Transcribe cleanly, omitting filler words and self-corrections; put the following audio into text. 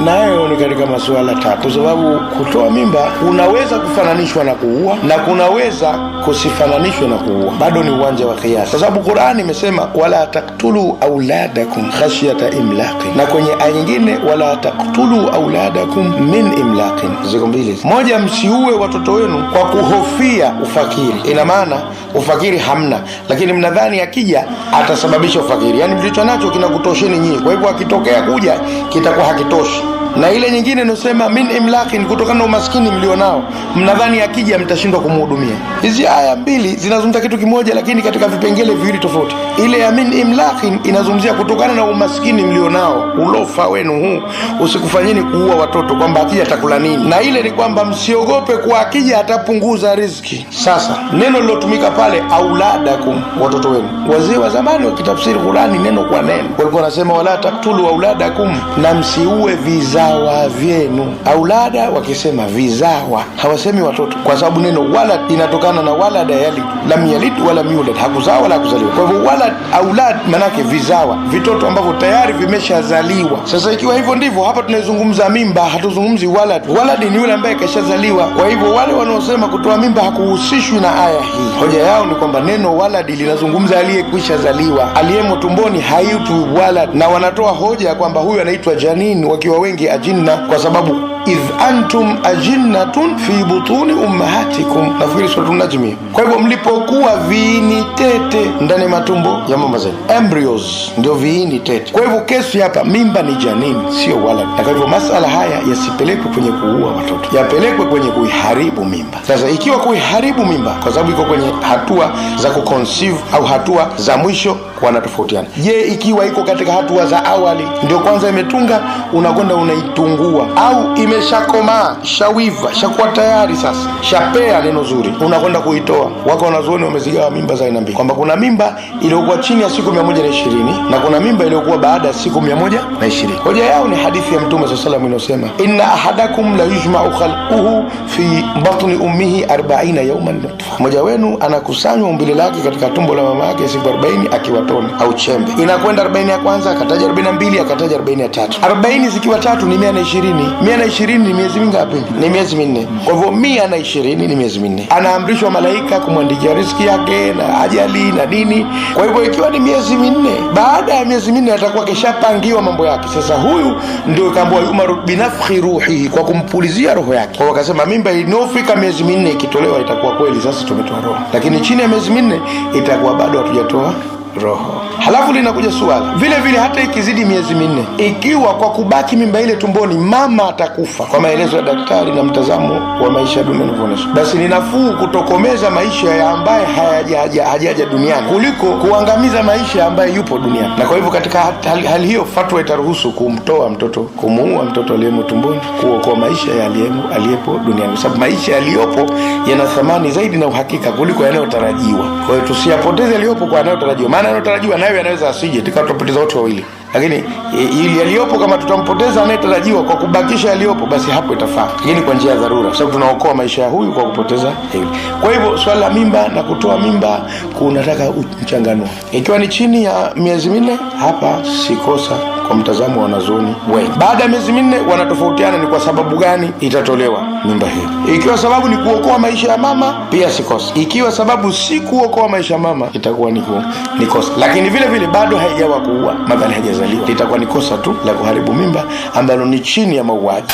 Nayo ni katika masuala tatu, kwa sababu kutoa mimba unaweza kufananishwa na kuua na kunaweza kusifananishwa na kuua, bado ni uwanja wa kiasi, kwa sababu Qur'ani imesema wala taqtulu auladakum khashyata imlaqi, na kwenye aya nyingine wala taqtulu auladakum min imlaqin. Ziko mbili. Moja, msiue watoto wenu kwa kuhofia ufakiri. Ina maana ufakiri hamna, lakini mnadhani akija atasababisha ufakiri, yani mlicho nacho kinakutosheni nyinyi, kwa hivyo akitokea kuja kitakuwa hakitoshi. Na ile nyingine inasema min imlaqin, kutokana na umaskini mlionao mnadhani akija mtashindwa kumhudumia. Hizi aya mbili zinazungumza kitu kimoja, lakini katika vipengele viwili tofauti. Ile ya min imlaqin inazungumzia kutokana na umaskini mlionao, ulofa wenu huu usikufanyeni kuua watoto, kwamba akija atakula nini, na ile ni kwamba msiogope kwa akija atapunguza riziki. Sasa neno lilotumika pale auladakum, watoto wenu. Wazee wa zamani wakitafsiri Qur'ani neno kwa neno walikuwa wanasema wala taqtulu auladakum, na msiue vizawa vyenu. Aulada wakisema vizawa, hawasemi watoto, kwa sababu neno walad inatokana na walada yalid, lam yalid wala yulad, hakuzaa wala kuzaliwa. Kwa hivyo walad, aulad manake vizawa, vitoto ambavyo tayari vimeshazaliwa. Sasa ikiwa hivyo ndivyo, hapa tunazungumza mimba, hatuzungumzi walad. Walad ni yule ambaye kashazaliwa. Kwa hivyo wale wanaosema kutoa mimba hakuhusishwi na aya hii, hoja yao ni kwamba neno walad linazungumza aliyekwisha zaliwa, aliyemo tumboni haitwi walad, na wanatoa hoja kwamba huyu anaitwa janin, wakiwa wengi ajinna, kwa sababu idh antum ajinnatun fi butuni ummahatikum, nafikiri sura Najmi. Kwa hivyo mlipokuwa viini tete ndani matumbo ya mama zenu, embryos ndio viini tete. Kwa hivyo kesi hapa mimba ni janin, sio walad. Na kwa hivyo masala haya yasipelekwe kwenye kuua watoto, yapelekwe kwenye kuiharibu mimba. Sasa ikiwa kuiharibu mimba kwa sababu iko kwenye hatua za kuconceive au hatua za mwisho, wanatofautiana. Je, ikiwa iko katika hatua za awali, ndio kwanza imetunga, unakwenda unaitungua, au imeshakomaa, shawiva, shakuwa tayari sasa, shapea neno zuri, unakwenda kuitoa. Wako wanazuoni wamezigawa mimba za aina mbili, kwamba kuna mimba iliyokuwa chini ya siku 120 na kuna mimba iliyokuwa baada ya siku 120. Hoja yao ni hadithi ya Mtume sallallahu alayhi wasallam inayosema inna ahadakum la yujma'u khalquhu fi batni ummihi 40 yawman nutfa, mmoja wenu anakusanywa umbile lake katika tumbo la mama yake siku 40 akiwa tone au chembe. Inakwenda 40 ya kwanza, akataja 42, akataja 40 ya tatu. 40 zikiwa tatu ni 120. 120 ni miezi mingapi? Ni miezi minne. Kwa hivyo 120 ni miezi minne. Anaamrishwa malaika kumwandikia riziki yake na ajali na nini. Kwa hivyo ikiwa ni miezi minne, baada ya miezi minne atakuwa keshapangiwa mambo yake. Sasa huyu ndio kaambiwa umaru binafkhi ruhihi, kwa kumpulizia roho yake. Kwa wakasema mimba inofika miezi minne ikitolewa itakuwa kweli sasa tumetoa roho, lakini chini ya miezi minne itakuwa bado hatujatoa roho. Halafu linakuja swali vile vile, hata ikizidi miezi minne, ikiwa kwa kubaki mimba ile tumboni mama atakufa, kwa maelezo ya daktari na mtazamo wa maisha duniani unaonyesha, basi ni nafuu kutokomeza maisha ya ambaye hajaja duniani kuliko kuangamiza maisha ambaye yupo duniani. Na kwa hivyo katika hali hiyo fatwa itaruhusu kumtoa mtoto, kumuua mtoto aliyemo tumboni, kuokoa maisha ya aliyepo duniani, kwa sababu maisha yaliyopo yana thamani zaidi na uhakika kuliko yanayotarajiwa. Kwa hiyo tusiyapoteze yaliyopo kwa yanayotarajiwa, maana yanayotarajiwa nayo yanaweza asije, tukatopoteza wote wawili. Lakini ili yaliyopo kama tutampoteza anayetarajiwa kwa kubakisha yaliyopo, basi hapo itafaa, lakini kwa njia ya dharura, kwa sababu tunaokoa maisha ya huyu kwa kupoteza hili. Kwa hivyo swala la mimba na kutoa mimba kunataka mchanganuo. Ikiwa ni chini ya miezi minne, hapa si kosa kwa mtazamo wa wanazuoni wengi. Baada ya miezi minne wanatofautiana ni kwa sababu gani itatolewa mimba hiyo. Ikiwa sababu ni kuokoa maisha ya mama, pia si kosa. Ikiwa sababu si kuokoa maisha ya mama, itakuwa ni kosa. Lakini vile vile bado haijawa kuua, madhali hajazaliwa, itakuwa ni kosa tu la kuharibu mimba ambalo ni chini ya mauaji.